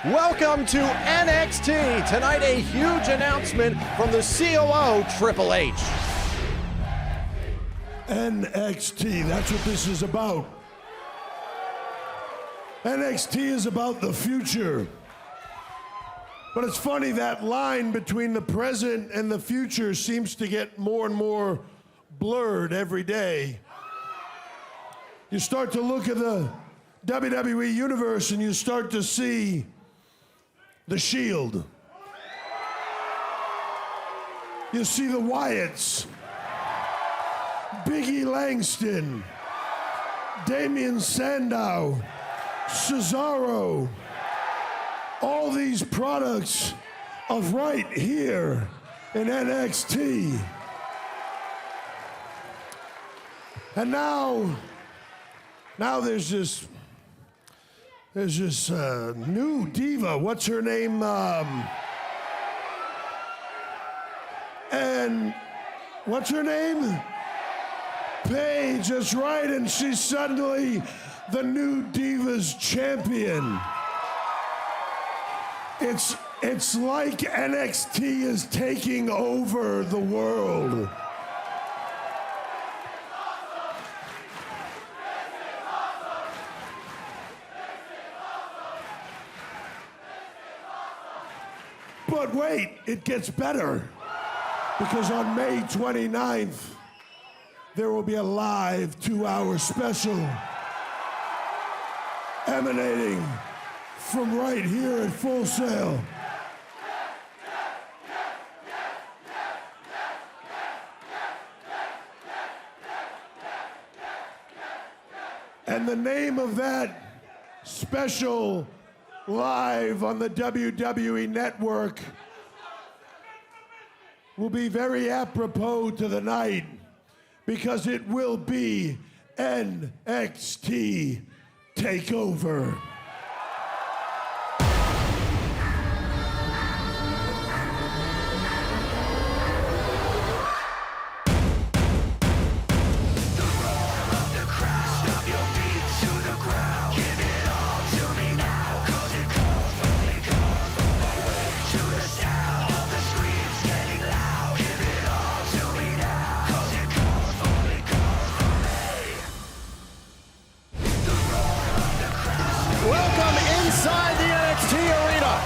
Welcome to NXT. Tonight, a huge announcement from the COO, Triple H. NXT, that's what this is about. NXT is about the future. But it's funny, that line between the present and the future seems to get more and more blurred every day. You start to look at the WWE Universe and you start to see The Shield. You see the Wyatts, Biggie Langston, Damien Sandow, Cesaro, all these products of right here in NXT. And now there's this new diva. What's her name? And what's her name? Paige, that's right, and she's suddenly the new Divas champion. It's like NXT is taking over the world. But wait, it gets better. Because on May 29th, there will be a live 2-hour special emanating from right here at Full Sail. And the name of that special live on the WWE Network will be very apropos to the night, because it will be NXT TakeOver.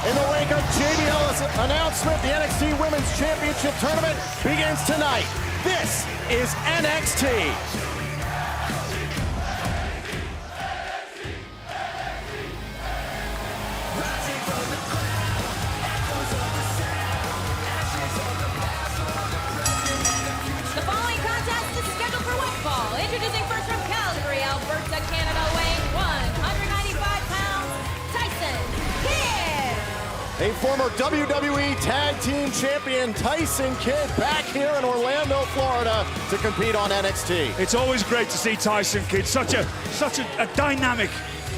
In the wake of JBL's announcement, the NXT Women's Championship Tournament begins tonight. This is NXT. The following contest is scheduled for one fall. Introducing first from Calgary, Alberta, Canada, weighing 195 pounds, Tyson Kidd. A former WWE Tag Team Champion, Tyson Kidd, back here in Orlando, Florida, to compete on NXT. It's always great to see Tyson Kidd, such a dynamic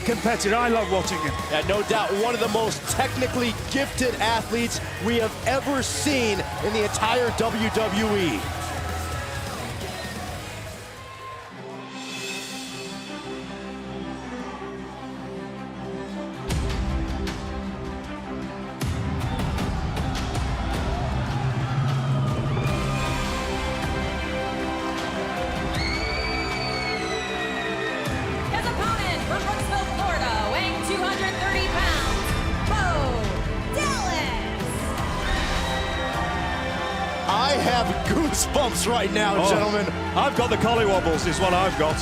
competitor. I love watching him. Yeah, no doubt one of the most technically gifted athletes we have ever seen in the entire WWE. I have goosebumps right now, gentlemen. I've got the collywobbles is what I've got.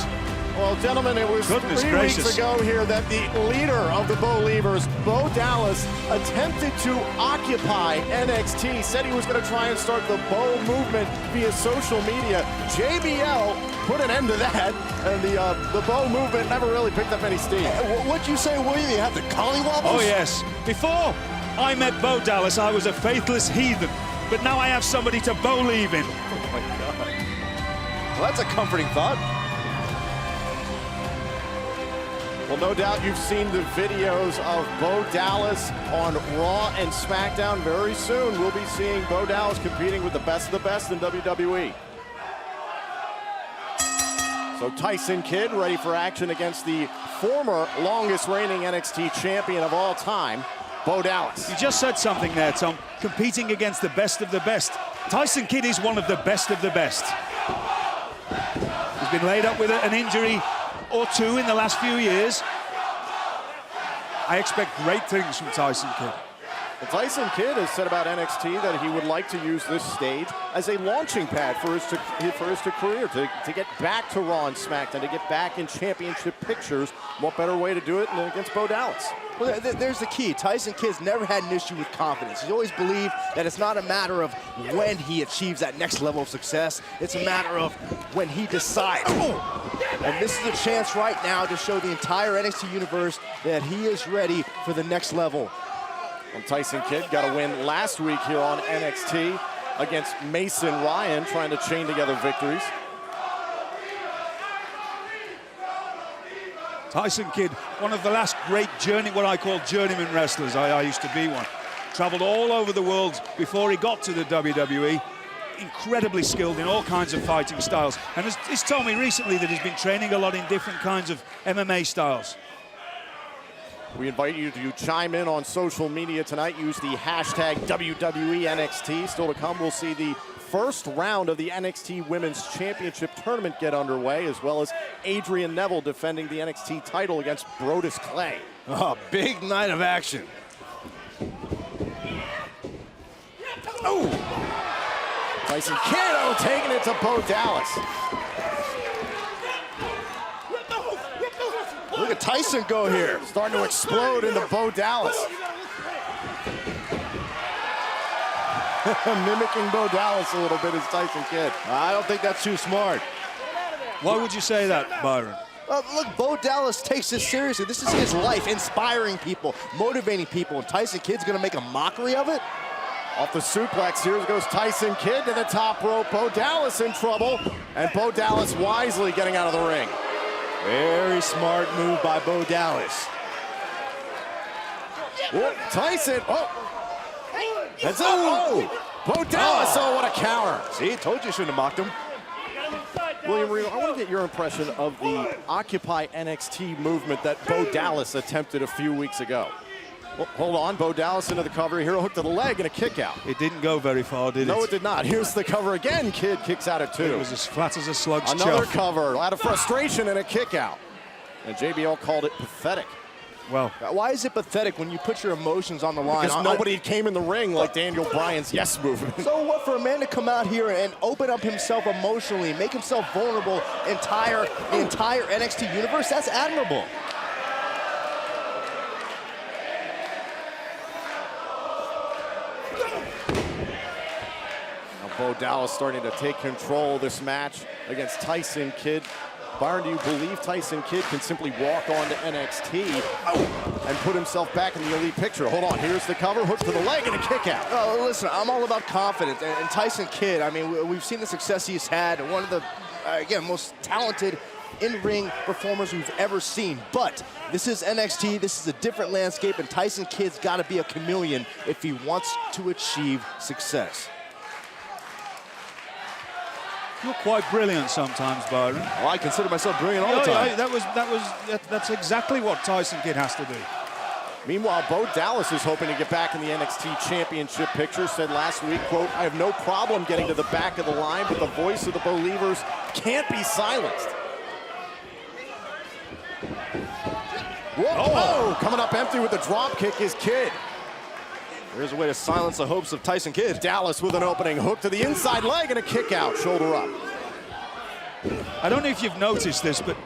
Well, gentlemen, it was 3 weeks ago here that the leader of the Bo Leavers, Bo Dallas, attempted to occupy NXT, said he was going to try and start the Bo movement via social media. JBL put an end to that, and the Bo movement never really picked up any steam. What'd you say, William? You have the collywobbles? Oh, yes. Before I met Bo Dallas, I was a faithless heathen. But now I have somebody to believe in. Oh my God. Well, that's a comforting thought. Well, no doubt you've seen the videos of Bo Dallas on Raw and SmackDown. Very soon we'll be seeing Bo Dallas competing with the best of the best in WWE. So Tyson Kidd ready for action against the former longest reigning NXT champion of all time. Bo Dallas. You just said something there, Tom. Competing against the best of the best. Tyson Kidd is one of the best of the best. He's been laid up with an injury or two in the last few years. I expect great things from Tyson Kidd. Well, Tyson Kidd has said about NXT that he would like to use this stage as a launching pad for his career, to get back to Raw and SmackDown, to get back in championship pictures. What better way to do it than against Bo Dallas? Well, there's the key. Tyson Kidd's never had an issue with confidence. He's always believed that it's not a matter of when he achieves that next level of success. It's a matter of when he decides. And this is a chance right now to show the entire NXT universe that he is ready for the next level. Well, Tyson Kidd got a win last week here on NXT against Mason Ryan, trying to chain together victories. Tyson Kidd, one of the last great what I call journeyman wrestlers. I used to be one. Traveled all over the world before he got to the WWE. Incredibly skilled in all kinds of fighting styles. And he's told me recently that he's been training a lot in different kinds of MMA styles. We invite you to chime in on social media tonight. Use the hashtag WWENXT. Still to come, we'll see the first round of the NXT Women's Championship Tournament get underway, as well as Adrian Neville defending the NXT title against Brodus Clay. Oh, big night of action. Oh! Tyson Kidd taking it to Bo Dallas. Look at Tyson go here. Starting to explode into Bo Dallas. Mimicking Bo Dallas a little bit is Tyson Kidd. I don't think that's too smart. Why would you say that, Byron? Look, Bo Dallas takes this seriously. This is his life, inspiring people, motivating people, and Tyson Kidd's gonna make a mockery of it? Off the suplex, here goes Tyson Kidd to the top rope. Bo Dallas in trouble, and Bo Dallas wisely getting out of the ring. Very smart move by Bo Dallas. Whoa, Tyson, that's Bo Dallas, what a counter. See, told you shouldn't have mocked him. William Regal, I want to get your impression of the Occupy NXT movement that Bo Dallas attempted a few weeks ago. Well, hold on, Bo Dallas into the cover, hero hook to the leg and a kick out. It didn't go very far, did it? No, it did not. Here's the cover again. Kidd kicks out at 2. It was as flat as a slug's Another chuff. cover, out of frustration and a kick out. And JBL called it pathetic. Well, why is it pathetic when you put your emotions on the line? Because nobody came in the ring like Daniel Bryan's yes movement. So what, for a man to come out here and open up himself emotionally, make himself vulnerable, the entire NXT universe, that's admirable. Now Bo Dallas starting to take control of this match against Tyson Kidd. Byron, do you believe Tyson Kidd can simply walk on to NXT and put himself back in the elite picture? Hold on, here's the cover, hook to the leg and a kick out. Oh, listen, I'm all about confidence. And Tyson Kidd, I mean, we've seen the success he's had. One of the, again, most talented in-ring performers we've ever seen. But this is NXT, this is a different landscape, and Tyson Kidd's got to be a chameleon if he wants to achieve success. you're quite brilliant sometimes, Byron. Well, I consider myself brilliant all the time. That's exactly what Tyson Kidd has to do. Meanwhile, Bo Dallas is hoping to get back in the NXT Championship picture. Said last week, quote, "I have no problem getting to the back of the line, but the voice of the Believers can't be silenced." Whoa, coming up empty with the drop kick is Kidd. There's a way to silence the hopes of Tyson Kidd. Dallas with an opening hook to the inside leg and a kick out, shoulder up. I don't know if you've noticed this, but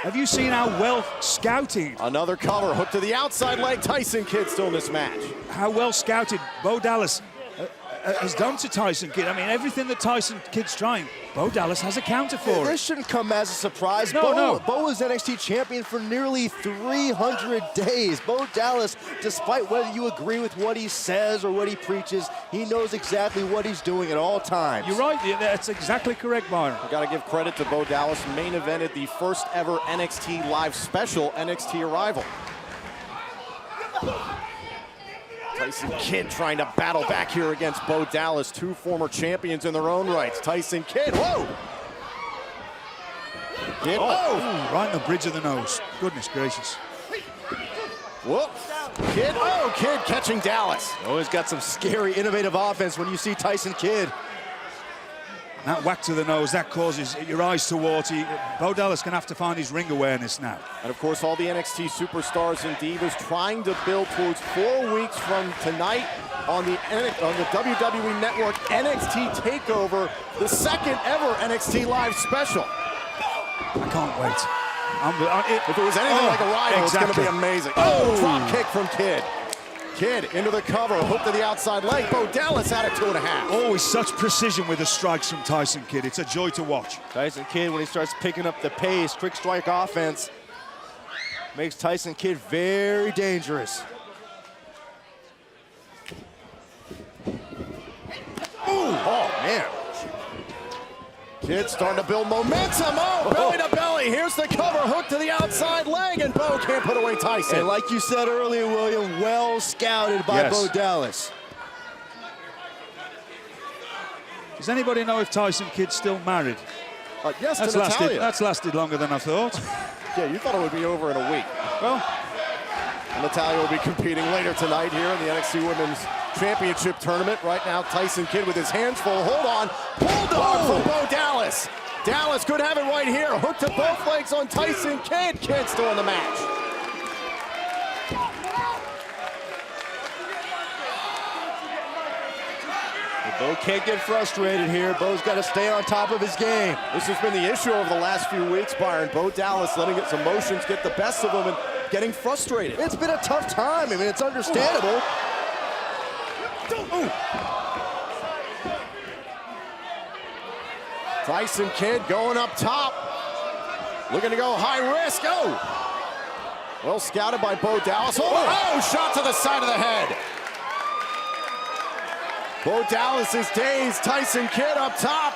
have you seen how well scouted? Another cover, hook to the outside leg. Tyson Kidd still in this match. How well scouted Bo Dallas has done to Tyson Kidd. I mean, everything that Tyson Kidd's trying, Bo Dallas has a counter for This it. shouldn't come as a surprise. No. Bo was NXT champion for nearly 300 days. Bo Dallas, despite whether you agree with what he says or what he preaches, he knows exactly what he's doing at all times. You're right, that's exactly correct, Byron. We got to give credit to Bo Dallas. Main evented the first ever NXT Live Special NXT Arrival. Tyson Kidd trying to battle back here against Bo Dallas. Two former champions in their own rights. Tyson Kidd, whoa! Kidd, Right on the bridge of the nose. Goodness gracious. whoop! Kidd, Kidd catching Dallas. Always got some scary, innovative offense when you see Tyson Kidd. That whack to the nose, that causes your eyes to water. Bo Dallas going to have to find his ring awareness now. And of course, all the NXT superstars and divas trying to build towards 4 weeks from tonight on the WWE Network NXT TakeOver, the second ever NXT Live special. I can't wait. If it was anything like a rival, exactly. it's going to be amazing. Oh, drop kick from Kidd. Kidd into the cover, hook to the outside leg. Bo Dallas at it 2.5. Always such precision with the strikes from Tyson Kidd. It's a joy to watch. Tyson Kidd, when he starts picking up the pace, quick strike offense, makes Tyson Kidd very dangerous. Ooh, oh, man. Kidd starting to build momentum. Oh, belly to belly. Here's the cover, hook to the outside leg, and Bo can't put away Tyson. And like you said earlier, William, well scouted by Bo Dallas. Does anybody know if Tyson Kidd's still married? Yes, to Natalya. That's lasted longer than I thought. Yeah, you thought it would be over in a week. Well, Natalya will be competing later tonight here in the NXT Women's Championship Tournament. Right now, Tyson Kidd with his hands full. Hold on. Bulldog from Bo Dallas. Dallas could have it right here. Hook to both legs on Tyson Kidd. Kidd still in the match. Bo can't get frustrated here. Bo's got to stay on top of his game. This has been the issue over the last few weeks, Byron. Bo Dallas letting his emotions get the best of him and getting frustrated. It's been a tough time. I mean, it's understandable. Ooh. Tyson Kidd going up top. Looking to go high risk. Oh! Well scouted by Bo Dallas. Oh, shot to the side of the head. Bo Dallas is dazed. Tyson Kidd up top.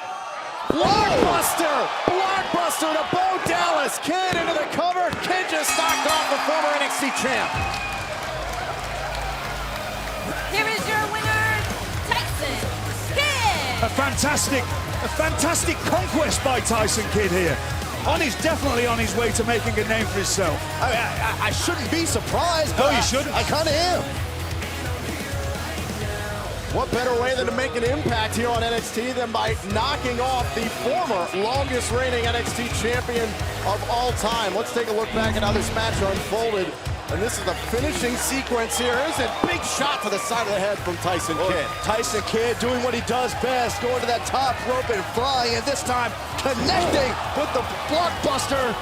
Blockbuster! Blockbuster to Bo Dallas. Kidd into the cover. Kidd just knocked off the former NXT champ. Here is your winner, Tyson Kidd. A fantastic conquest by Tyson Kidd here. Definitely on his way to making a name for himself. I shouldn't be surprised. No, you shouldn't. I kind of am. What better way than to make an impact here on NXT than by knocking off the former longest reigning NXT champion of all time. Let's take a look back at how this match unfolded. And this is the finishing sequence here. There's a big shot to the side of the head from Tyson Kidd. Tyson Kidd doing what he does best, going to that top rope and flying, and this time connecting with the blockbuster.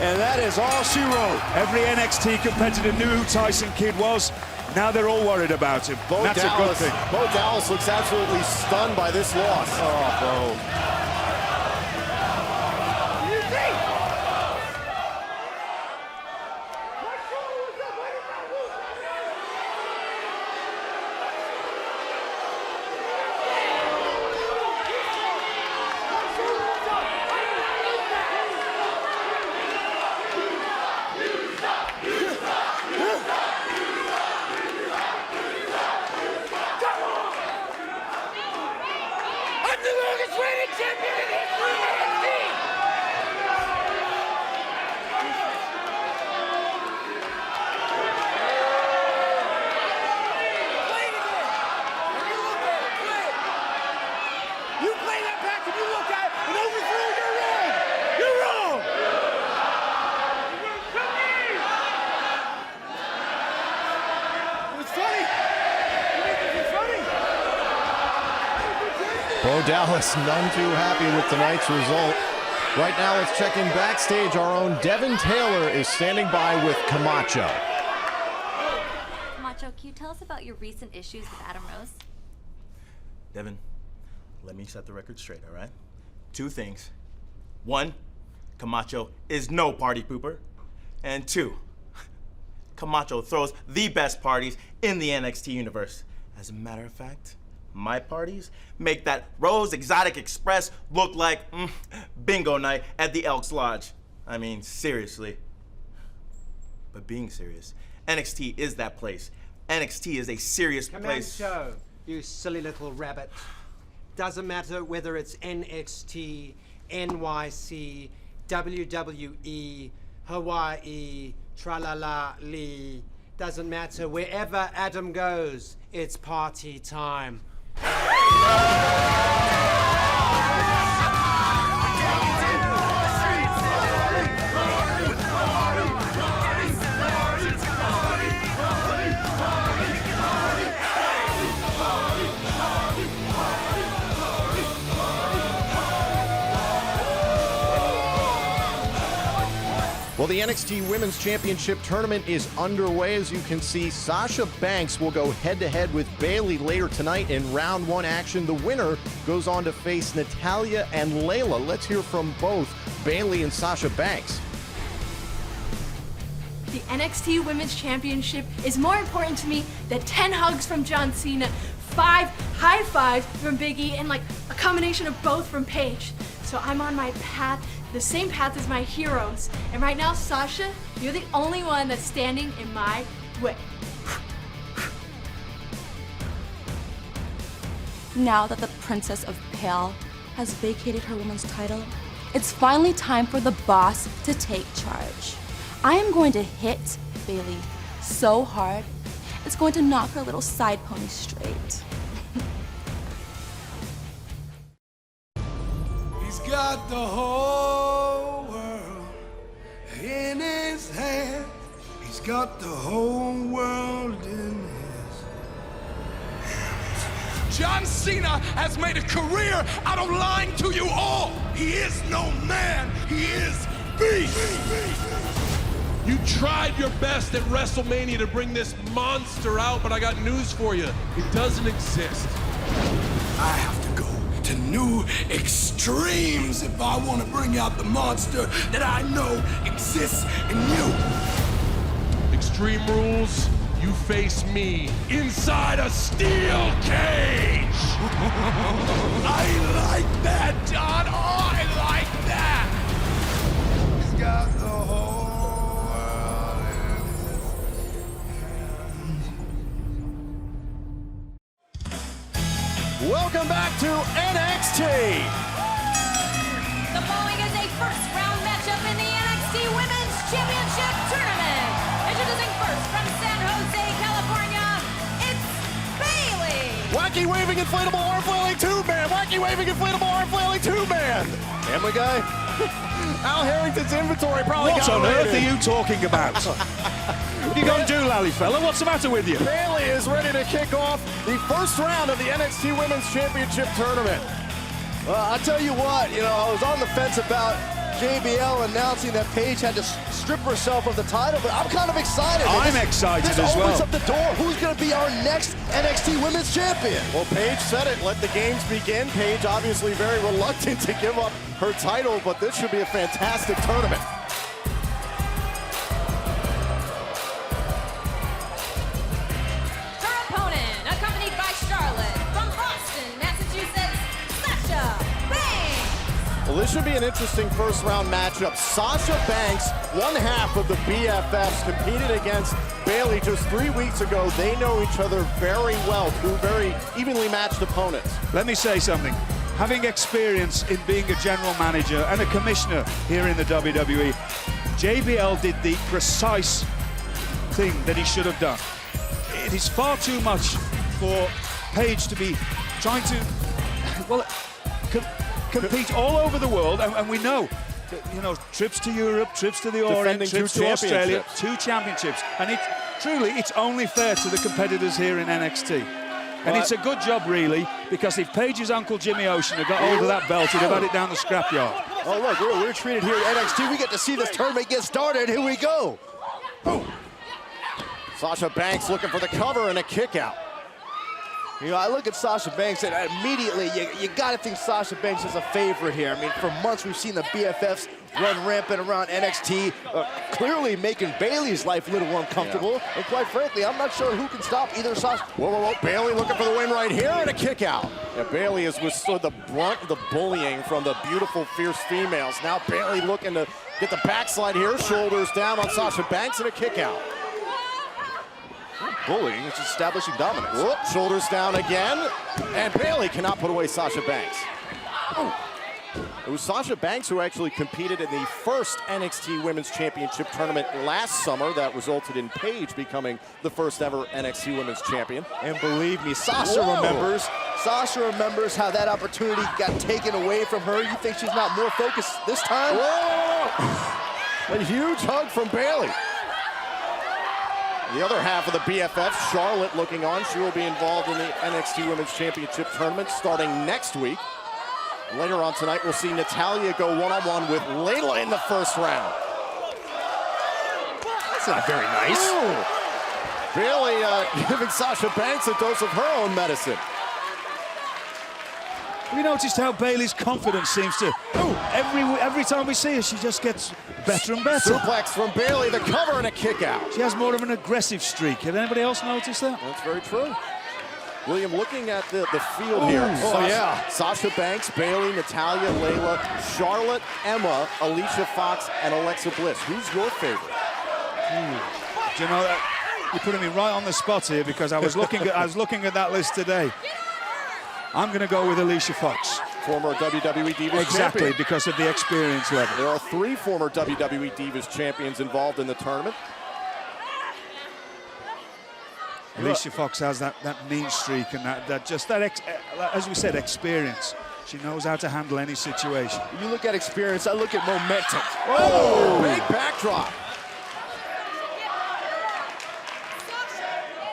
And that is all she wrote. Every NXT competitor knew who Tyson Kidd was. Now they're all worried about him. That's a good thing. Bo Dallas looks absolutely stunned by this loss. Oh, Bo. Bo Dallas none too happy with tonight's result. Right now, let's check in backstage. Our own Devin Taylor is standing by with Camacho. Camacho, can you tell us about your recent issues with Adam Rose? Devin, let me set the record straight, all right? 2 things. 1, Camacho is no party pooper. And 2, Camacho throws the best parties in the NXT universe. As a matter of fact, my parties make that Rose Exotic Express look like bingo night at the Elks Lodge. I mean, seriously. But being serious, NXT is that place. NXT is a serious place. Camacho, you silly little rabbit. Doesn't matter whether it's NXT, NYC, WWE, Hawaii, tra-la-la-lee. Doesn't matter, wherever Adam goes, it's party time. Well, the NXT Women's Championship tournament is underway. As you can see, Sasha Banks will go head-to-head with Bayley later tonight in round one action. The winner goes on to face Natalya and Layla. Let's hear from both Bayley and Sasha Banks. The NXT Women's Championship is more important to me than 10 hugs from John Cena, 5 high fives from Big E, and like a combination of both from Paige. So I'm on my path, the same path as my heroes. And right now, Sasha, you're the only one that's standing in my way. Now that the Princess of Pale has vacated her women's title, it's finally time for the boss to take charge. I am going to hit Bayley so hard, it's going to knock her little side pony straight. He's got the whole world in his hand. He's got the whole world in his hands. John Cena has made a career out of lying to you all. He is no man. He is beast. You tried your best at WrestleMania to bring this monster out, but I got news for you. It doesn't exist. I have to go to new extremes if I want to bring out the monster that I know exists in you. Extreme Rules, you face me inside a steel cage. I like that, John. Oh, I like that. He's got the whole world in his hands. Welcome back to NXT. The following is a first-round matchup in the NXT Women's Championship Tournament. Introducing first from San Jose, California, it's Bayley. Wacky waving inflatable arm flailing two-man. Wacky waving inflatable arm flailing two-man. Family Guy? Al Harrington's inventory probably What got on earth raided. are you talking about? What are you going to do, lally fella? What's the matter with you? Bayley is ready to kick off the first round of the NXT Women's Championship Tournament. I tell you what, I was on the fence about JBL announcing that Paige had to strip herself of the title, but I'm kind of excited. I'm excited this as well. opens up the door. Who's going to be our next NXT Women's Champion? Well, Paige said it. Let the games begin. Paige obviously very reluctant to give up her title, but this should be a fantastic tournament. Her opponent, accompanied by Charlotte from Boston, Massachusetts, Sasha Banks. Well, this should be an interesting first-round matchup. Sasha Banks, one half of the BFFs, competed against Bayley just 3 weeks ago. They know each other very well, two very evenly matched opponents. Let me say something. Having experience in being a general manager and a commissioner here in the WWE, JBL did the precise thing that he should have done. It is far too much for Paige to be trying to, well, compete all over the world, and we know that, trips to Europe, trips to the Orient, Defending trips two to Australia, championships. 2 championships, and it's only fair to the competitors here in NXT. And it's a good job, really, because if Paige's uncle Jimmy Ocean had got hold of that belt, he'd have had it down the scrapyard. Oh, look, we're treated here at NXT. We get to see this tournament get started. Here we go. Oh. Sasha Banks looking for the cover and a kick out. I look at Sasha Banks and immediately you got to think Sasha Banks is a favorite here. I mean, for months we've seen the BFFs run rampant around NXT, clearly making Bayley's life a little uncomfortable. Yeah. And quite frankly, I'm not sure who can stop either Sasha. Whoa. Bayley looking for the win right here and a kick out. Yeah, Bayley has withstood the brunt of the bullying from the beautiful, fierce females. Now Bayley looking to get the backslide here. Shoulders down on Sasha Banks and a kick out. Bullying is establishing dominance. Whoop, shoulders down again. And Bayley cannot put away Sasha Banks. Oh. It was Sasha Banks who actually competed in the first NXT Women's Championship tournament last summer that resulted in Paige becoming the first ever NXT Women's Champion. And believe me, Sasha remembers. Sasha remembers how that opportunity got taken away from her. You think she's not more focused this time? Whoa! A huge hug from Bayley. The other half of the BFF, Charlotte, looking on. She will be involved in the NXT Women's Championship tournament starting next week. Later on tonight, we'll see Natalya go one-on-one with Layla in the first round. That's not very nice. Ooh. Bayley giving Sasha Banks a dose of her own medicine. Have you noticed how Bayley's confidence seems to... every time we see her, she just gets better and better. Suplex from Bayley, the cover and a kick out. She has more of an aggressive streak. Have anybody else noticed that? That's very true. William, looking at the field here. Sasha Banks, Bayley, Natalya, Layla, Charlotte, Emma, Alicia Fox, and Alexa Bliss. Who's your favorite? Do you know that? You're putting me right on the spot here because I was looking at that list today. I'm going to go with Alicia Fox. Former WWE Divas Exactly, champion. because of the experience level. There are 3 former WWE Divas champions involved in the tournament. Alicia Fox has that mean streak and as we said, experience. She knows how to handle any situation. You look at experience, I look at momentum. Oh, big backdrop.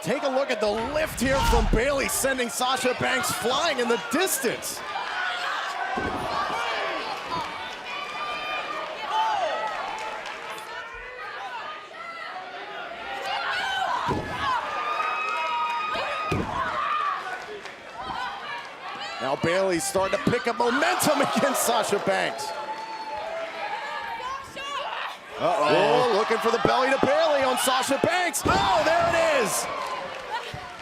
Take a look at the lift here from Bayley, sending Sasha Banks flying in the distance. Now Bayley's starting to pick up momentum against Sasha Banks. Oh, looking for the belly to Bayley on Sasha Banks. Oh, there it is.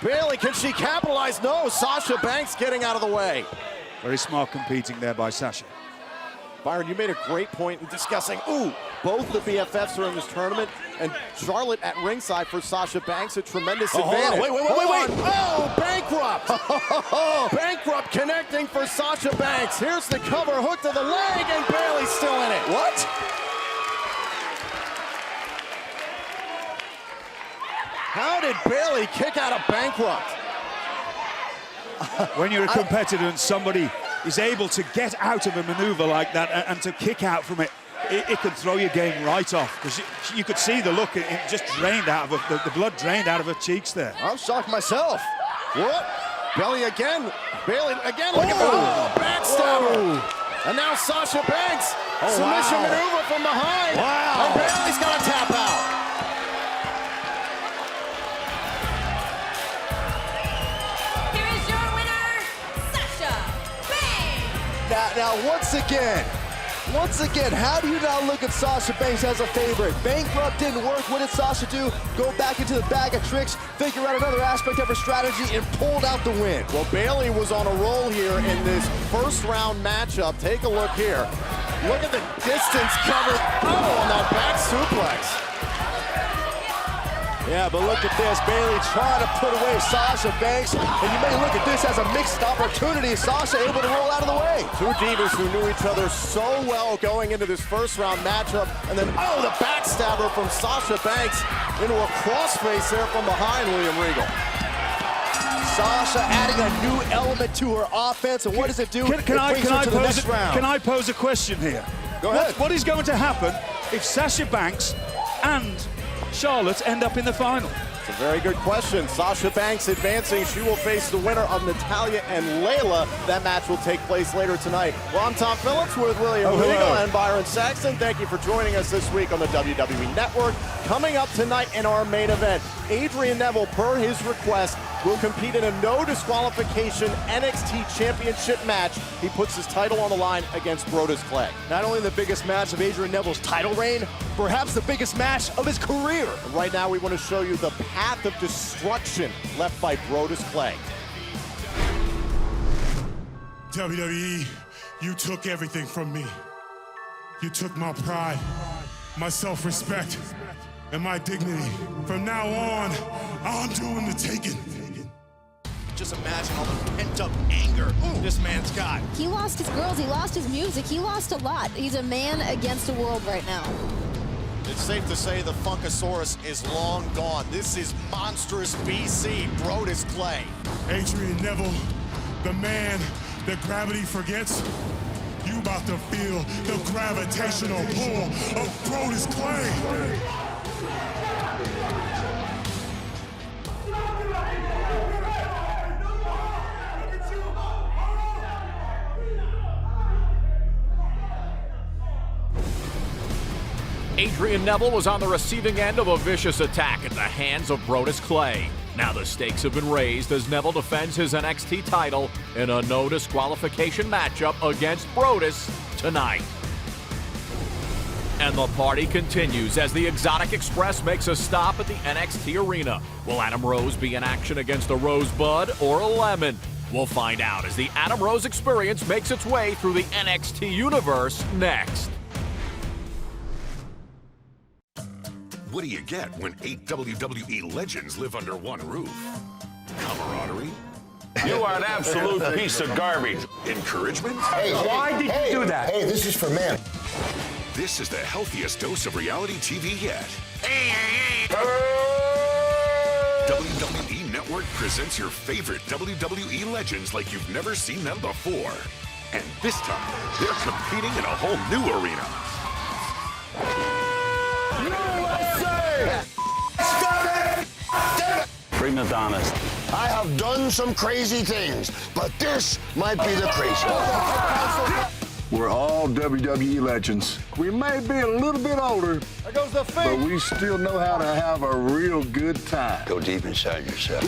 Bayley, can she capitalize? No, Sasha Banks getting out of the way. Very smart competing there by Sasha. Byron, you made a great point in discussing, both the BFFs are in this tournament, and Charlotte at ringside for Sasha Banks, a tremendous advantage. Wait. Oh, Bankrupt! Bankrupt connecting for Sasha Banks. Here's the cover, hook to the leg, and Bayley's still in it. What? How did Bayley kick out of Bankrupt? When you're a competitor and somebody is able to get out of a maneuver like that and to kick out from it, it can throw your game right off, because you could see the look, it just drained out of her, the blood drained out of her cheeks there. I'm shocked myself. What? Bayley again, looking for backstabber. And now Sasha Banks, submission maneuver from behind. Wow. And Bayley's got to tap out. Now, once again, how do you now look at Sasha Banks as a favorite? Bankrupt didn't work. What did Sasha do? Go back into the bag of tricks, figure out another aspect of her strategy, and pulled out the win. Well, Bayley was on a roll here in this first round matchup. Take a look here. Look at the distance covered. Oh, on that back suplex. Yeah, but look at this. Bayley trying to put away Sasha Banks. And you may look at this as a mixed opportunity. Sasha able to roll out of the way. Two divas who knew each other so well going into this first round matchup. And then, the backstabber from Sasha Banks into a crossface there from behind William Regal. Sasha adding a new element to her offense. And what does it do? Can I pose a question here? Go ahead. What is going to happen if Sasha Banks and Charlotte end up in the final? It's a very good question. Sasha Banks advancing. She will face the winner of Natalya and Layla. That match will take place later tonight. Well, I'm Tom Phillips with William Regal and Byron Saxton. Thank you for joining us this week on the WWE Network. Coming up tonight in our main event, Adrian Neville, per his request, will compete in a no disqualification NXT Championship match. He puts his title on the line against Brodus Clay. Not only the biggest match of Adrian Neville's title reign, perhaps the biggest match of his career. And right now we want to show you the path of destruction left by Brodus Clay. WWE, you took everything from me. You took my pride, my self-respect, and my dignity. From now on, I'm doing the taking. Just imagine all the pent pent-up anger this man's got. He lost his girls, he lost his music, he lost a lot. He's a man against the world right now. It's safe to say the Funkasaurus is long gone. This is monstrous BC Brodus Clay. Adrian Neville, the man that gravity forgets. You about to feel the gravitational pull of Brodus Clay. Adrian Neville was on the receiving end of a vicious attack at the hands of Brodus Clay. Now the stakes have been raised as Neville defends his NXT title in a no disqualification matchup against Brodus tonight. And the party continues as the Exotic Express makes a stop at the NXT arena. Will Adam Rose be in action against a Rosebud or a Lemon? We'll find out as the Adam Rose experience makes its way through the NXT universe next. What do you get when 8 WWE legends live under one roof? Camaraderie? You are an absolute piece of garbage. Encouragement? Hey, why did you do that? Hey, this is for men. This is the healthiest dose of reality TV yet. WWE Network presents your favorite WWE legends like you've never seen them before. And this time, they're competing in a whole new arena. Bring the Adonis. I have done some crazy things, but this might be the craziest. We're all WWE legends. We may be a little bit older, There goes the feet. but we still know how to have a real good time. Go deep inside yourself.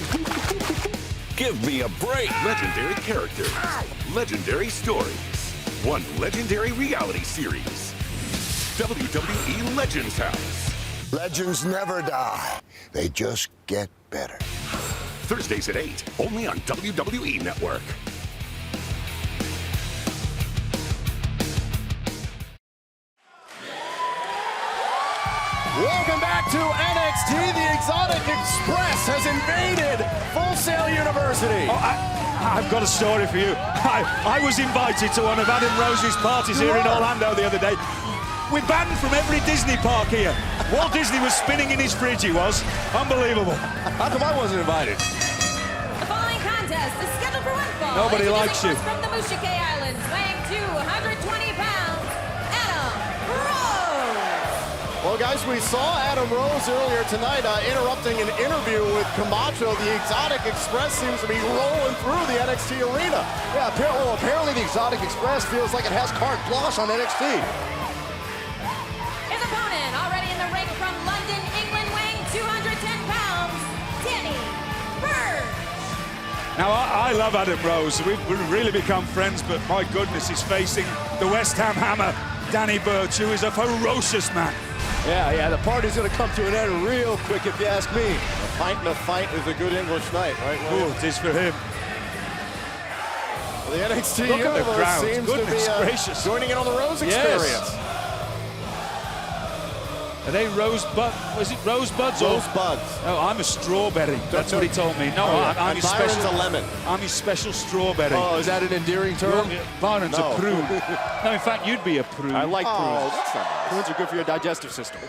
Give me a break. Legendary characters. Legendary stories. One legendary reality series. WWE Legends House. Legends never die. They just get better. Thursdays at 8, only on WWE Network. Welcome back to NXT. The Exotic Express has invaded Full Sail University. I've got a story for you. I was invited to one of Adam Rose's parties here in Orlando the other day. We're banned from every Disney park here. Walt Disney was spinning in his fridge, he was. Unbelievable. How come I wasn't invited? The following contest is scheduled for one fall. Nobody likes you. From the Mushike Islands, weighing 220 pounds, Adam Rose. Well, guys, we saw Adam Rose earlier tonight interrupting an interview with Camacho. The Exotic Express seems to be rolling through the NXT arena. Yeah, apparently the Exotic Express feels like it has carte blanche on NXT. His opponent, already in the ring from London, England, weighing 210 pounds, Danny Burch. Now, I love Adam Rose. We've really become friends, but my goodness, he's facing the West Ham Hammer, Danny Burch, who is a ferocious man. Yeah, the party's gonna come to an end real quick if you ask me. A pint and a fight is a good English night, right? Oh, it is for him. Well, the NXT Look at the universe crowd. seems Goodness to be gracious. joining in on the Rose experience. Are they rosebud? Was it rosebuds? Rosebuds. Oh, I'm a strawberry. That's what he told me. No, I'm his Byron's special. a lemon. I'm his special strawberry. Oh, is that an endearing term? Byron's No. a prune. No, in fact, you'd be a prune. I like prunes. Oh, that's not nice. Prunes are good for your digestive system.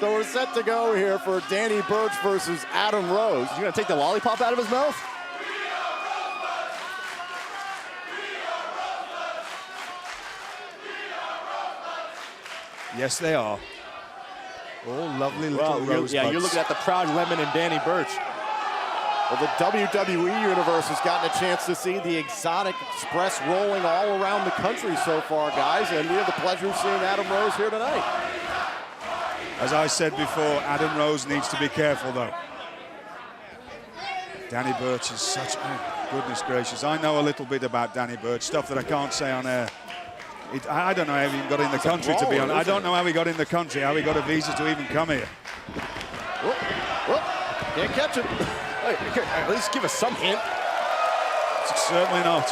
So we're set to go here for Danny Burch versus Adam Rose. You gonna take the lollipop out of his mouth? Yes, they are. Oh, lovely little rosebuds. you're looking at the proud Lemon and Danny Burch. Well, the WWE Universe has gotten a chance to see the Exotic Express rolling all around the country so far, guys, and we have the pleasure of seeing Adam Rose here tonight. As I said before, Adam Rose needs to be careful, though. Danny Burch is such... Oh, goodness gracious. I know a little bit about Danny Burch, stuff that I can't say on air. I don't know how he even got in the country, to be honest. I don't know how he got in the country, how he got a visa to even come here. Whoop. Can't catch it. Hey, at least give us some hint. Certainly not.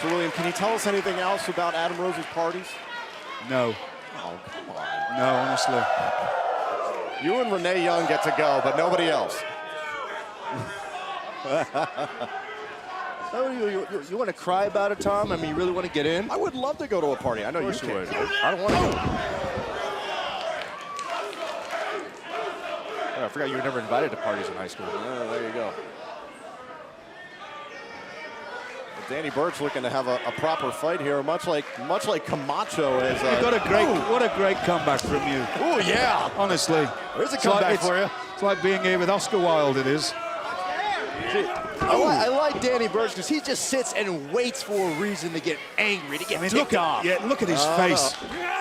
So, William, can you tell us anything else about Adam Rose's parties? No. Oh, come on. No, honestly. You and Renee Young get to go, but nobody else. You want to cry about it, Tom? I mean, you really want to get in? I would love to go to a party. I know you you would. would. I don't want to go. Oh, I forgot you were never invited to parties in high school. Oh, there you go. Danny Burch looking to have a proper fight here, much like Camacho has. You got what a great comeback from you. Oh yeah, honestly. There's a comeback for you. It's like being here with Oscar Wilde. It is. I like Danny Burch because he just sits and waits for a reason to get angry, to get ticked off. Look at his face.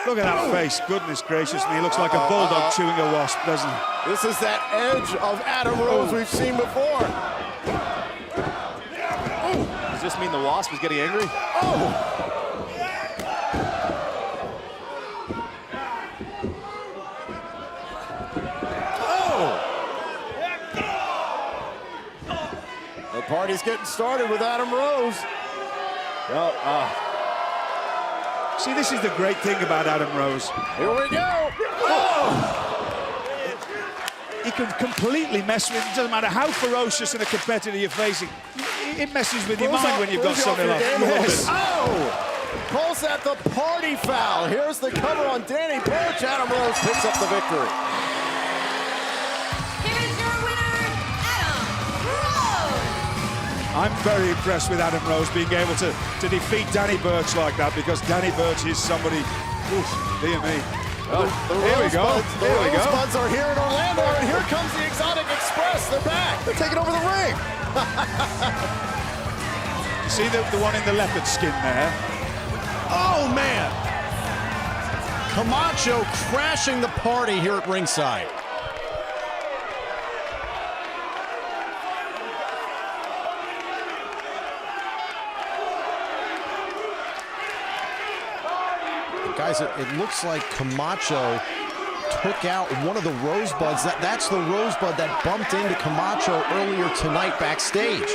Look at that face. Goodness gracious me. He looks like a bulldog chewing a wasp, doesn't he? This is that edge of Adam Rose we've seen before. Does this mean the Wasp is getting angry? The party's getting started with Adam Rose. See, this is the great thing about Adam Rose. Here we go. He can completely mess with it. Doesn't matter how ferocious and a competitor you're facing. It messes with your mind when you've got something like that. Yes. Calls that the party foul. Here's the cover on Danny Burch. Adam Rose picks up the victory. Here is your winner, Adam Rose. I'm very impressed with Adam Rose being able to defeat Danny Burch like that, because Danny Burch is somebody, dear me. Here we go. The Rosebuds are here in Orlando, and here comes the Exotic Express. They're back. They're taking over the ring. You see the one in the leopard skin there? Oh, man. Camacho crashing the party here at ringside. Guys, it looks like Camacho took out one of the Rosebuds. That's the Rosebud that bumped into Camacho earlier tonight backstage.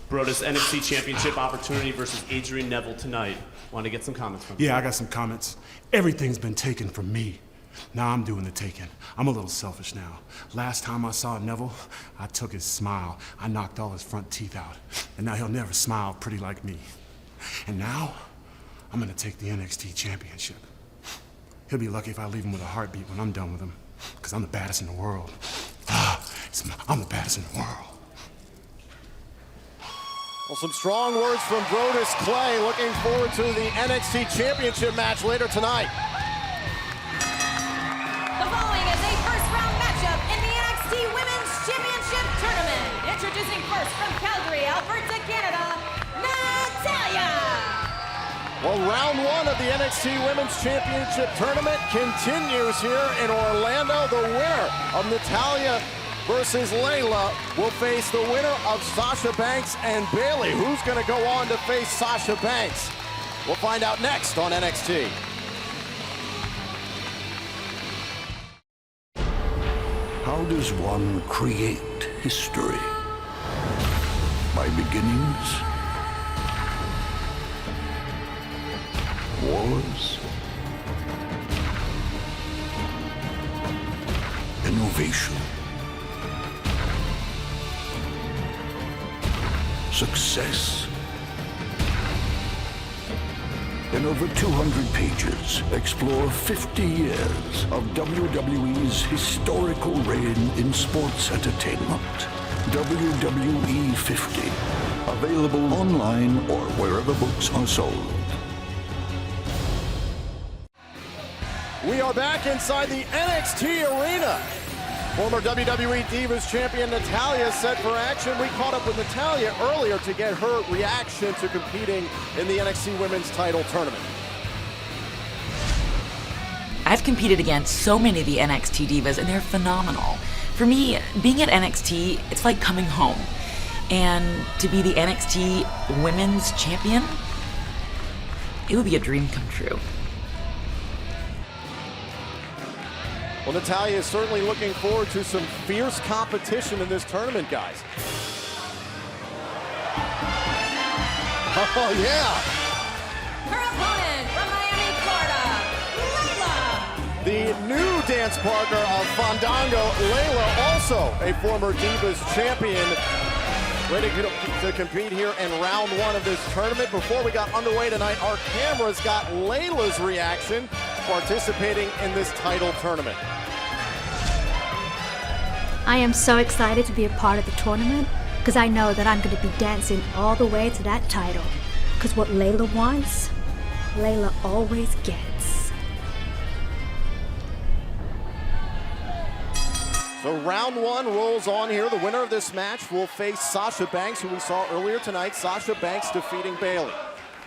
Brodus, NXT Championship opportunity versus Adrian Neville tonight. Want to get some comments from you? Yeah, I got some comments. Everything's been taken from me. Now I'm doing the taking. I'm a little selfish now. Last time I saw Neville, I took his smile. I knocked all his front teeth out. And now he'll never smile pretty like me. And now, I'm gonna take the NXT Championship. He'll be lucky if I leave him with a heartbeat when I'm done with him. Because I'm the baddest in the world. I'm the baddest in the world. Well, some strong words from Brodus Clay. Looking forward to the NXT Championship match later tonight. The following is a first-round matchup in the NXT Women's Championship Tournament. Introducing first from Calgary, Alberta, Canada, Natalya. Well, round one of the NXT Women's Championship Tournament continues here in Orlando. The winner of Natalya versus Layla will face the winner of Sasha Banks and Bayley. Who's going to go on to face Sasha Banks? We'll find out next on NXT. How does one create history? By beginnings, wars, innovation, success. In over 200 pages, explore 50 years of WWE's historical reign in sports entertainment. WWE 50. Available online or wherever books are sold. We are back inside the NXT arena. Former WWE Divas Champion Natalya set for action. We caught up with Natalya earlier to get her reaction to competing in the NXT Women's Title Tournament. I've competed against so many of the NXT Divas, and they're phenomenal. For me, being at NXT, it's like coming home. And to be the NXT Women's Champion, it would be a dream come true. Well, Natalya is certainly looking forward to some fierce competition in this tournament, guys. Oh, yeah. Her opponent from Miami, Florida, Layla. The new dance partner of Fandango, Layla, also a former Divas champion, ready to compete here in round 1 of this tournament. Before we got underway tonight, our cameras got Layla's reaction participating in this title tournament. I am so excited to be a part of the tournament because I know that I'm going to be dancing all the way to that title. Because what Layla wants, Layla always gets. So round 1 rolls on here. The winner of this match will face Sasha Banks, who we saw earlier tonight. Sasha Banks defeating Bayley.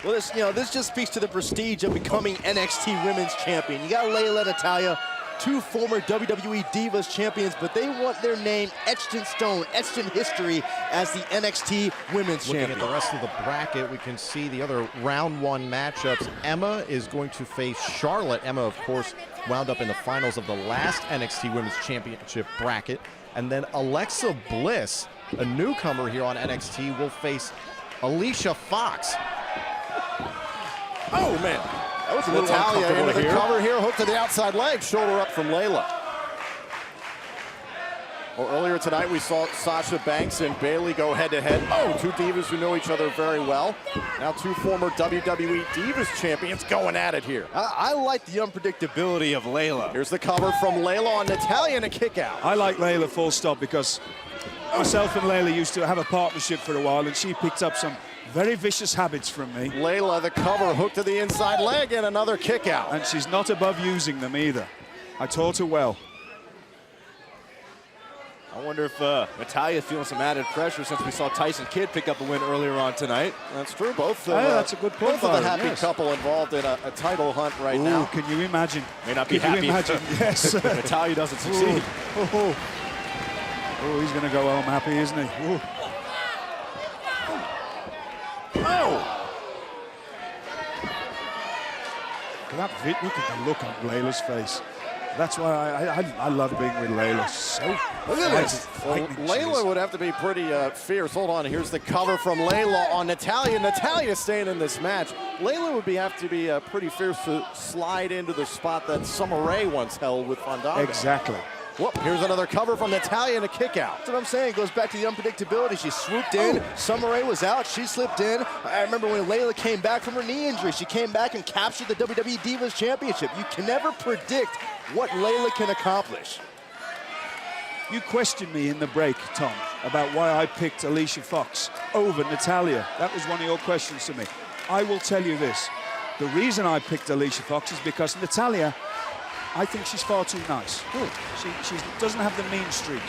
Well, this just speaks to the prestige of becoming NXT Women's Champion. You got Layla and Natalya, 2 former WWE Divas champions, but they want their name etched in stone, etched in history as the NXT Women's Champion. Looking at the rest of the bracket, we can see the other round 1 matchups. Emma is going to face Charlotte. Emma, of course, wound up in the finals of the last NXT Women's Championship bracket. And then Alexa Bliss, a newcomer here on NXT, will face Alicia Fox. Oh, man. That was a little Natalya into the cover here, hook to the outside leg, shoulder up from Layla. Well, earlier tonight we saw Sasha Banks and Bayley go head-to-head. Oh, 2 divas who know each other very well. Now 2 former WWE Divas champions going at it here. I like the unpredictability of Layla. Here's the cover from Layla on Natalya and a kick out. I like Layla full stop because myself and Layla used to have a partnership for a while, and she picked up some very vicious habits from me. Layla, the cover, hook to the inside leg, and another kick out. And she's not above using them either. I taught her well. I wonder if Natalya feeling some added pressure since we saw Tyson Kidd pick up a win earlier on tonight. That's true. Both that's a good point. Both of the happy couple involved in a title hunt right now. Can you imagine? May not be Can happy. you imagine? Yes. Natalya doesn't succeed. Oh, he's going to go home happy, isn't he? Ooh. Oh! Look at the look on Layla's face. That's why I love being with Layla. So look at this. Well, Layla would have to be pretty fierce. Hold on. Here's the cover from Layla on Natalya. Natalya staying in this match. Layla would have to be pretty fierce to slide into the spot that Summer Rae once held with Fandango. Exactly. Whoop, here's another cover from Natalya and a kick out. That's what I'm saying. It goes back to the unpredictability. She swooped in. Summer Rae was out. She slipped in. I remember when Layla came back from her knee injury. She came back and captured the WWE Divas Championship. You can never predict what Layla can accomplish. You questioned me in the break, Tom, about why I picked Alicia Fox over Natalya. That was one of your questions to me. I will tell you this. The reason I picked Alicia Fox is because Natalya, I think she's far too nice. She doesn't have the mean streak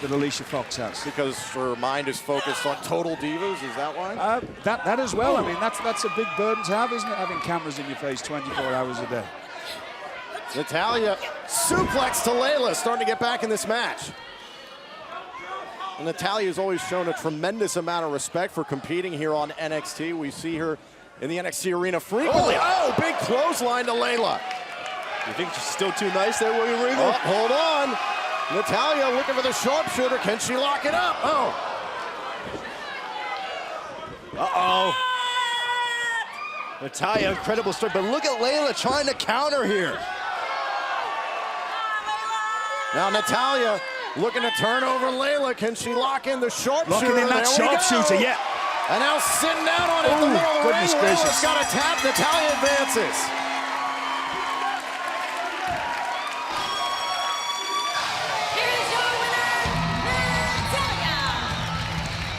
that Alicia Fox has. Because her mind is focused on total divas, is that why? That as well. I mean, that's a big burden to have, isn't it? Having cameras in your face 24 hours a day. Natalya suplex to Layla, starting to get back in this match. And Natalya has always shown a tremendous amount of respect for competing here on NXT. We see her in the NXT arena frequently. Oh, big clothesline to Layla. You think she's still too nice there, William Regal? Oh, hold on. Natalya looking for the sharpshooter. Can she lock it up? Oh. Uh-oh. Natalya, incredible start, but look at Layla trying to counter here. Now Natalya looking to turn over Layla. Can she lock in the sharpshooter? Locking in that sharpshooter, yeah. And now sitting down on it in the middle of the ring. Layla's got a tap. Natalya advances.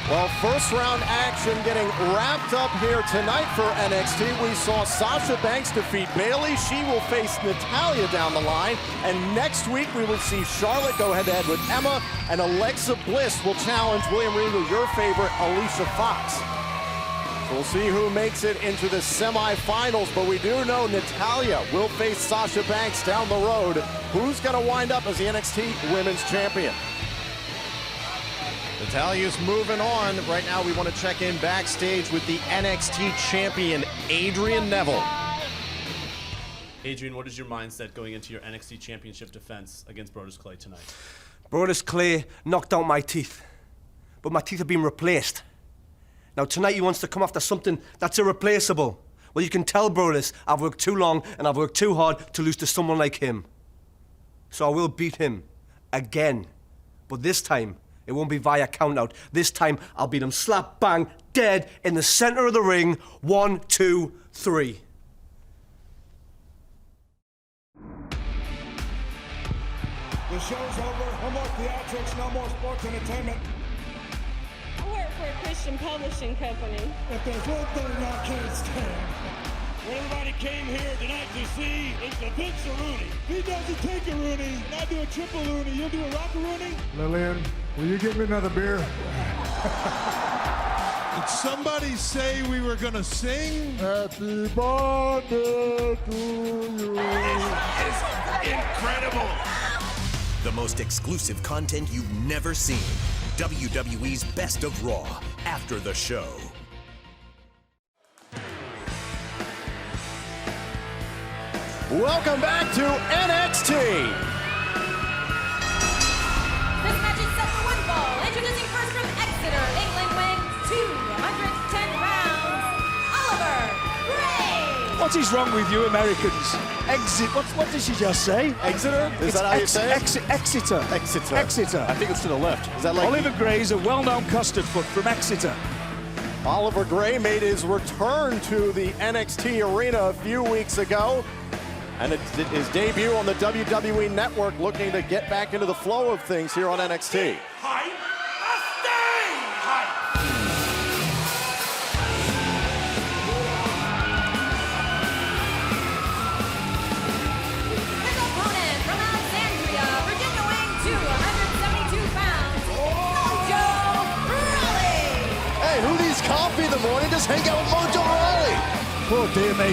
Well, first round action getting wrapped up here tonight for NXT. We saw Sasha Banks defeat Bayley. She will face Natalya down the line. And next week we will see Charlotte go head-to-head with Emma, and Alexa Bliss will challenge William Regal, your favorite, Alicia Fox. We'll see who makes it into the semifinals, but we do know Natalya will face Sasha Banks down the road. Who's going to wind up as the NXT Women's Champion? Natalya's moving on. Right now, we want to check in backstage with the NXT champion, Adrian Neville. Adrian, what is your mindset going into your NXT Championship defense against Brodus Clay tonight? Brodus Clay knocked out my teeth, but my teeth have been replaced. Now tonight he wants to come after something that's irreplaceable. Well, you can tell Brodus I've worked too long and I've worked too hard to lose to someone like him. So I will beat him again, but this time it won't be via countout. This time I'll beat him slap bang dead in the center of the ring. 1, 2, 3. The show's over. Unlock theatrics. No more sports entertainment. I work for a Christian publishing company. If there's one thing I can't stand, what everybody came here tonight to see is the Vince Rooney. He doesn't take a Rooney, and I do a triple Rooney. You'll do a rock Rooney? Lillian, will you get me another beer? Did somebody say we were gonna sing? Happy birthday to you. This is incredible. The most exclusive content you've never seen. WWE's Best of Raw after the show. Welcome back to NXT. This match is set for one fall. Introducing first from Exeter, England, weighing 210 pounds, Oliver Gray. What is wrong with you Americans? What did she just say? Exeter? Is that how you say it? Exeter. Exeter. Exeter. I think it's to the left. Is that like Oliver Gray is a well-known custard foot from Exeter. Oliver Gray made his return to the NXT arena a few weeks ago, and it's his debut on the WWE Network, looking to get back into the flow of things here on NXT. His opponent from Alexandria, Virginia, weighing 272 pounds, Mojo Rawley. Hey, who needs coffee in the morning? Just hang out with Mojo Rawley. Oh dear me.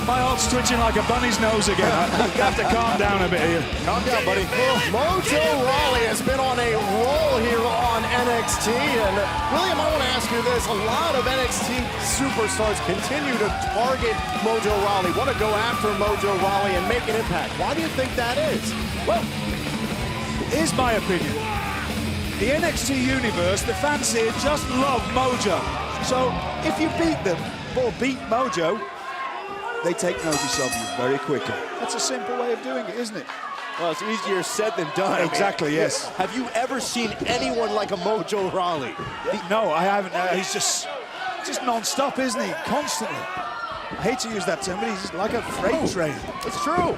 My heart's twitching like a bunny's nose again. You have to calm down a bit here. Calm down, buddy. Mojo Rawley has been on a roll here on NXT. And William, I want to ask you this. A lot of NXT superstars continue to target Mojo Rawley, want to go after Mojo Rawley and make an impact. Why do you think that is? Well, here's my opinion. The NXT universe, the fans here just love Mojo. So if you beat them or beat Mojo, they take notice of you very quickly. That's a simple way of doing it, isn't it? Well, it's easier said than done. Exactly, yes. Have you ever seen anyone like a Mojo Rawley? No, I haven't. He's just non-stop, isn't he? Constantly. I hate to use that term, but he's like a freight train. It's true.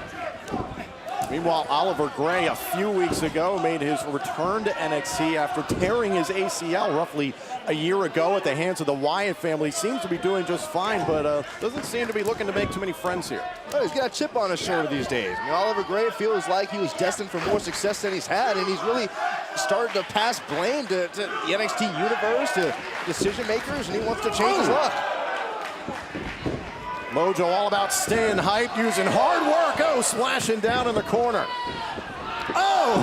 Meanwhile, Oliver Gray a few weeks ago made his return to NXT after tearing his ACL roughly a year ago at the hands of the Wyatt family. Seems to be doing just fine, but doesn't seem to be looking to make too many friends here. Oh, he's got a chip on his shoulder these days. I mean, Oliver Gray feels like he was destined for more success than he's had, and he's really started to pass blame to the NXT universe, to decision makers, and he wants to change his luck. Mojo all about staying hyped, using hard work. Oh, splashing down in the corner. Oh!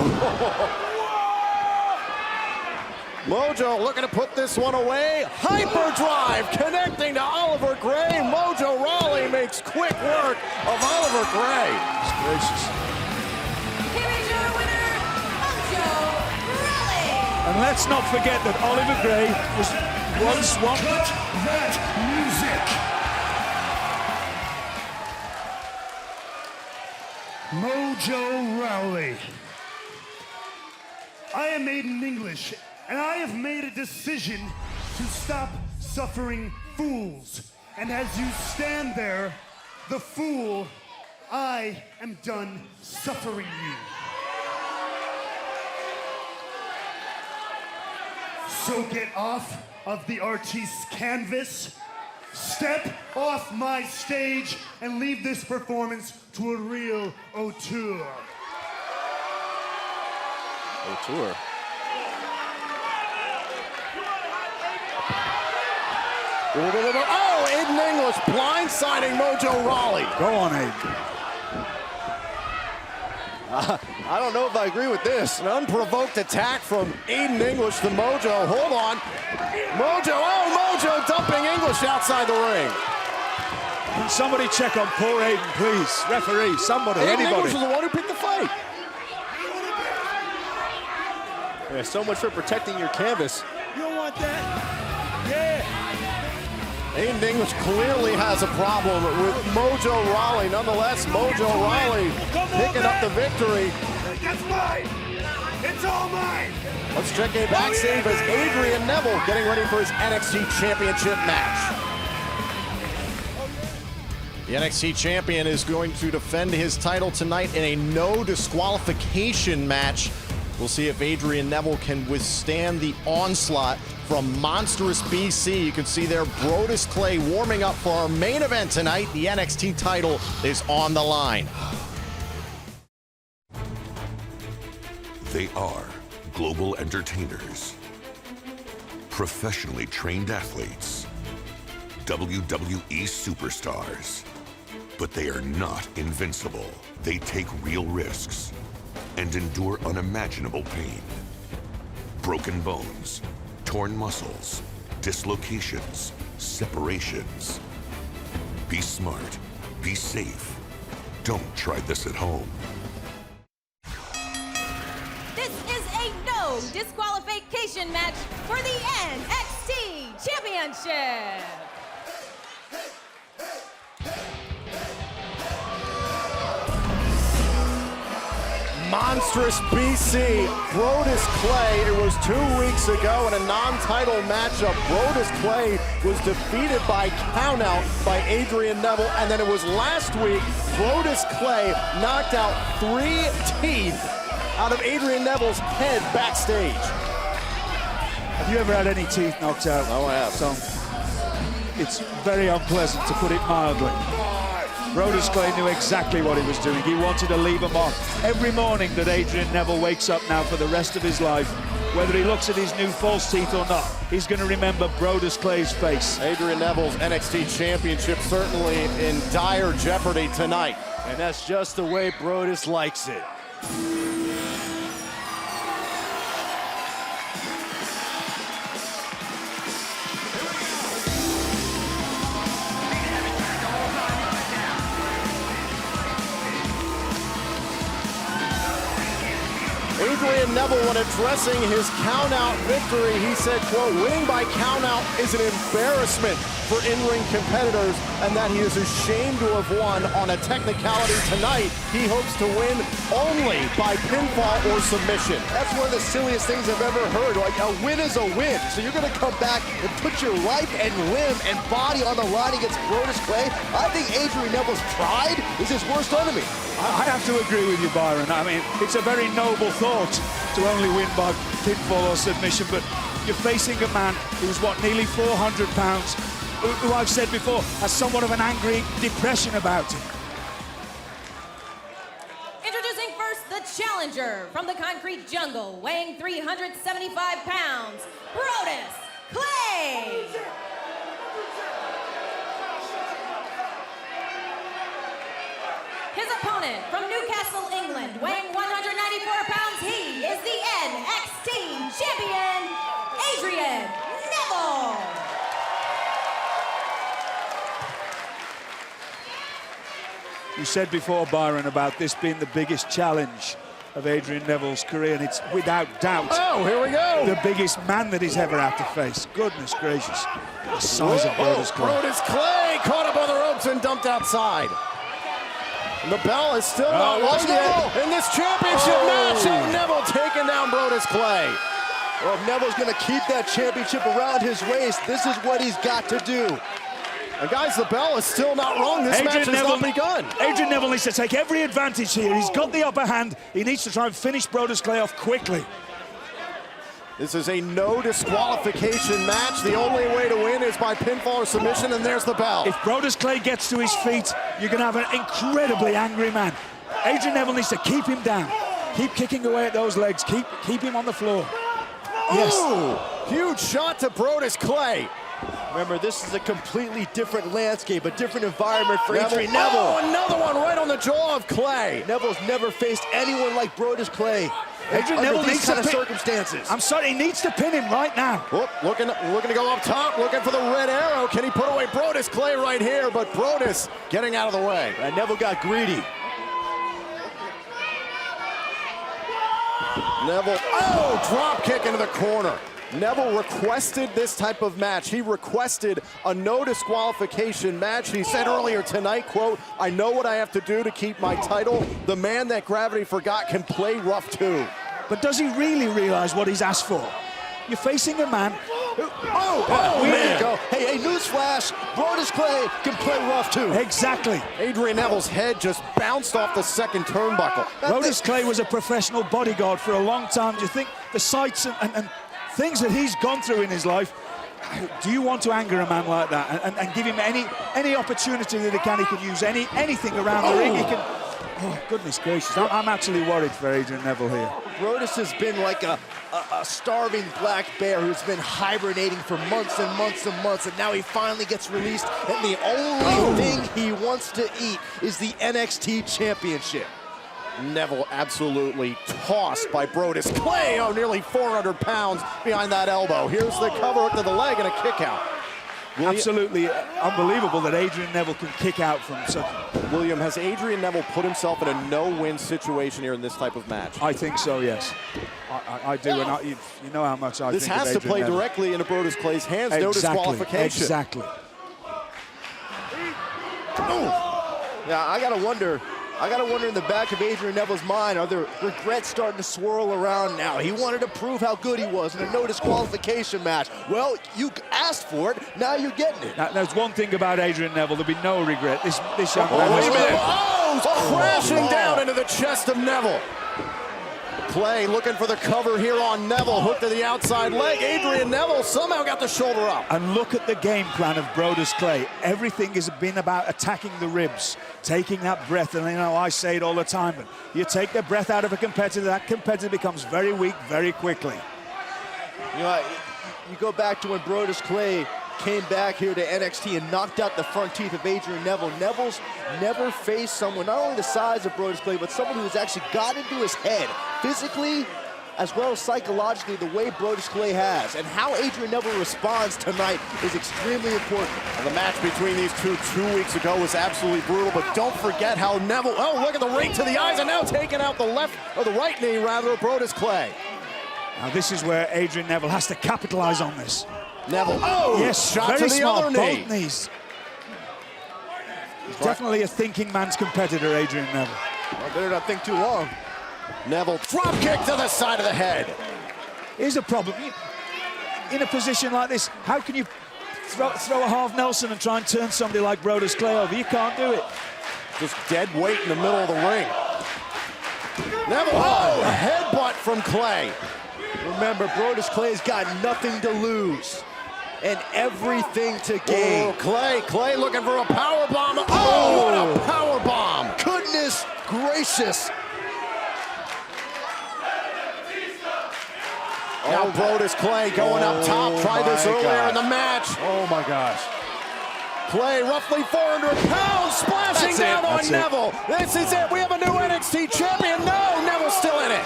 Mojo looking to put this one away. Hyperdrive connecting to Oliver Gray. Mojo Rawley makes quick work of Oliver Gray. Gracious. Here is your winner, Mojo Rawley. And let's not forget that Oliver Gray was once one. That music. Mojo Rawley. I am made in English, and I have made a decision to stop suffering fools. And as you stand there, the fool, I am done suffering you. So get off of the artist's canvas, step off my stage, and leave this performance to a real auteur. Auteur? Oh, Aiden English blindsiding Mojo Rawley. Go on, Aiden. I don't know if I agree with this. An unprovoked attack from Aiden English to Mojo. Hold on. Mojo, oh, Mojo dumping English outside the ring. Can somebody check on poor Aiden, please? Referee, somebody, Aiden anybody. Nichols was the one who picked the fight. Yeah, so much for protecting your canvas. You don't want that? Yeah. Aiden Nichols clearly has a problem with Mojo Rawley. Nonetheless, Mojo Rawley picking up the victory. That's mine. It's all mine. Let's check a backstage as Adrian Neville getting ready for his NXT Championship match. The NXT champion is going to defend his title tonight in a no disqualification match. We'll see if Adrian Neville can withstand the onslaught from Monstrous BC. You can see there Brodus Clay warming up for our main event tonight. The NXT title is on the line. They are global entertainers, professionally trained athletes, WWE superstars. But they are not invincible. They take real risks and endure unimaginable pain. Broken bones, torn muscles, dislocations, separations. Be smart, be safe. Don't try this at home. This is a no disqualification match for the NXT Championship. Monstrous BC, Brodus Clay. It was 2 weeks ago in a non-title matchup. Brodus Clay was defeated by countout by Adrian Neville, and then it was last week, Brodus Clay knocked out 3 teeth out of Adrian Neville's head backstage. Have you ever had any teeth knocked out? No, I haven't. So it's very unpleasant, to put it mildly. Brodus Clay knew exactly what he was doing. He wanted to leave a mark. Every morning that Adrian Neville wakes up now for the rest of his life, whether he looks at his new false teeth or not, he's going to remember Brodus Clay's face. Adrian Neville's NXT Championship certainly in dire jeopardy tonight. And that's just the way Brodus likes it. Adrian Neville, when addressing his count-out victory, he said, quote, winning by count-out is an embarrassment for in-ring competitors, and that he is ashamed to have won on a technicality tonight. He hopes to win only by pinfall or submission. That's one of the silliest things I've ever heard. Like, a win is a win. So you're going to come back and put your life and limb and body on the line against Brodus Clay? I think Adrian Neville's pride is his worst enemy. I have to agree with you, Byron. I mean, it's a very noble thought to only win by pinfall or submission, but you're facing a man who's, what, nearly 400 pounds, who I've said before, has somewhat of an angry depression about him. Introducing first the challenger from the concrete jungle, weighing 375 pounds, Brodus Clay. His opponent from Newcastle, England, weighing 194 pounds, he is the NXT champion, Adrian Neville. You said before, Byron, about this being the biggest challenge of Adrian Neville's career, and it's without doubt. Oh, here we go. The biggest man that he's ever had to face. Goodness gracious. The size of Brodus Clay. Brodus Clay caught up on the ropes and dumped outside. And the bell is still not won yet in this championship match. Oh, Neville taking down Brodus Clay. Well, if Neville's going to keep that championship around his waist, this is what he's got to do. And guys, the bell is still not rung. This match has not begun. Adrian Neville needs to take every advantage here. He's got the upper hand. He needs to try and finish Brodus Clay off quickly. This is a no disqualification match. The only way to win is by pinfall or submission, and there's the bell. If Brodus Clay gets to his feet, you're going to have an incredibly angry man. Adrian Neville needs to keep him down. Keep kicking away at those legs. Keep him on the floor. Yes. Ooh, huge shot to Brodus Clay. Remember, this is a completely different landscape, a different environment for Adrian Neville. Oh, another one right on the jaw of Clay. Neville's never faced anyone like Brodus Clay. Adrian Neville needs kind of to pin. circumstances. I'm sorry, he needs to pin him right now. Looking to go up top, looking for the red arrow. Can he put away Brodus Clay right here? But Brodus getting out of the way. And Neville got greedy. Neville, drop kick into the corner. Neville requested this type of match. He requested a no disqualification match. He said earlier tonight, quote, "I know what I have to do to keep my title. The man that Gravity forgot can play rough too." But does he really realize what he's asked for? You're facing a man who... There you go. Hey, newsflash, Brodus Clay can play rough too. Exactly. Adrian Neville's head just bounced off the second turnbuckle. Brodus Clay was a professional bodyguard for a long time. Do you think the sights and things that he's gone through in his life, do you want to anger a man like that and give him any opportunity that he can use anything around the ring? He can. Oh, goodness gracious, I'm actually worried for Adrian Neville here. Brodus has been like a starving black bear who's been hibernating for months and months and months, and now he finally gets released, and the only thing he wants to eat is the NXT Championship. Neville absolutely tossed by Brodus Clay. Oh, nearly 400 pounds behind that elbow. Here's the cover hook to the leg and a kick out. Absolutely unbelievable that Adrian Neville can kick out from such. William, has Adrian Neville put himself in a no-win situation here in this type of match? I think so, yes. I do, and you know how much I this think of has to Adrian play Neville. directly into Brodus Clay's hands. Exactly, no disqualification. Exactly. Yeah, I gotta wonder in the back of Adrian Neville's mind, are there regrets starting to swirl around now? He wanted to prove how good he was in a no disqualification match. Well, you asked for it, now you're getting it. Now, there's one thing about Adrian Neville, there'll be no regret. This young man wait has... a minute. Crashing down into the chest of Neville. Clay looking for the cover here on Neville. Hook to the outside leg. Adrian Neville somehow got the shoulder up. And look at the game plan of Brodus Clay. Everything has been about attacking the ribs, taking that breath. And you know, I say it all the time, but you take the breath out of a competitor, that competitor becomes very weak very quickly. You know, you go back to when Brodus Clay came back here to NXT and knocked out the front teeth of Adrian Neville. Neville's never faced someone, not only the size of Brodus Clay, but someone who has actually got into his head, physically as well as psychologically, the way Brodus Clay has. And how Adrian Neville responds tonight is extremely important. And the match between these two weeks ago was absolutely brutal, but don't forget how Neville, look at the rake to the eyes, and now taking out the left, or the right knee rather, of Brodus Clay. Now this is where Adrian Neville has to capitalize on this. Neville, yes, shot very to the smart, other knee. both knees. He's definitely a thinking man's competitor, Adrian Neville. Well, better not think too long. Neville, drop kick to the side of the head. Here's a problem. In a position like this, how can you throw a half Nelson and try and turn somebody like Brodus Clay over? You can't do it. Just dead weight in the middle of the ring. Neville, a headbutt from Clay. Remember, Brodus Clay's got nothing to lose and everything to gain. Clay looking for a power bomb. What a power bomb! Goodness gracious! Now Brodus Clay going up top. Tried this earlier in the match. Oh my gosh. Clay, roughly 400 pounds, splashing down on Neville. This is it. We have a new NXT champion. No, Neville's still in it.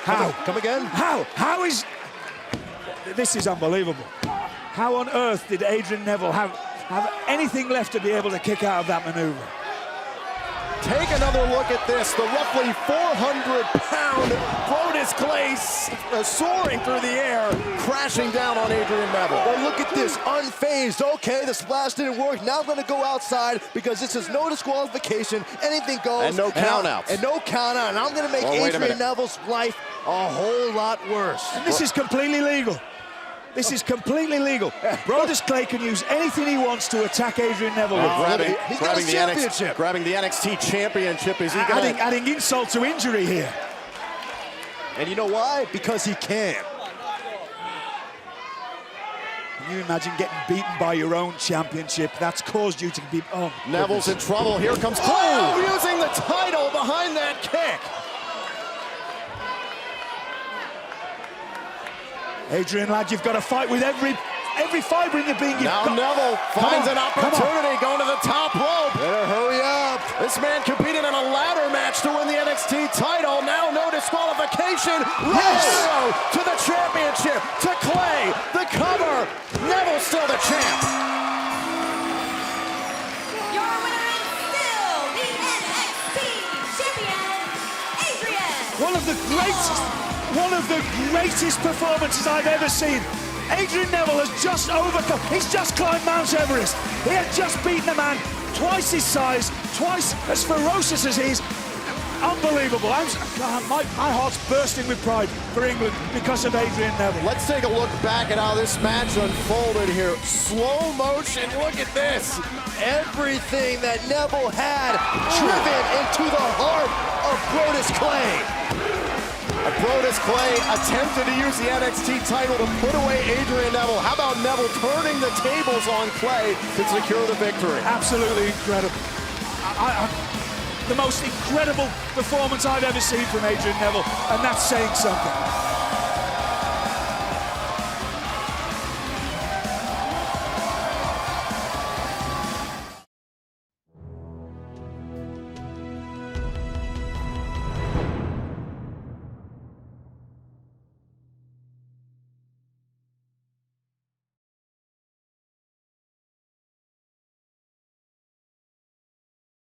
How? Come again? How is... This is unbelievable. How on earth did Adrian Neville have anything left to be able to kick out of that maneuver? Take another look at this. The roughly 400-pound Brodus Clay soaring through the air, crashing down on Adrian Neville. Well, look at this, unfazed. Okay, the splash didn't work. Now I'm going to go outside because this is no disqualification. Anything goes. And no countouts. And no count-out. And I'm going to make Adrian Neville's life a whole lot worse. And this is completely legal. This is completely legal. Brodus Clay can use anything he wants to attack Adrian Neville. He's got a championship. Grabbing the NXT championship. Is he adding insult to injury here? And you know why? Because he can. Can you imagine getting beaten by your own championship? That's caused you to be... Oh, Neville's in trouble. Here comes Clay. Using the title behind that kick. Adrian, lad, you've got to fight with every every fibre in your being. Now Neville finds an opportunity going to the top rope. Better hurry up. This man competed in a ladder match to win the NXT title. Now no disqualification. Yes. To the championship. To Clay. The cover. Neville still the champ. Your winner is still the NXT champion, Adrian. One of the greatest performances I've ever seen. Adrian Neville has just overcome, he's just climbed Mount Everest. He had just beaten a man twice his size, twice as ferocious as he is. Unbelievable. My heart's bursting with pride for England because of Adrian Neville. Let's take a look back at how this match unfolded here. Slow motion, look at this. Everything that Neville had driven into the heart of Brodus Clay. Brodus Clay attempted to use the NXT title to put away Adrian Neville. How about Neville turning the tables on Clay to secure the victory? Absolutely incredible. The most incredible performance I've ever seen from Adrian Neville, and that's saying something.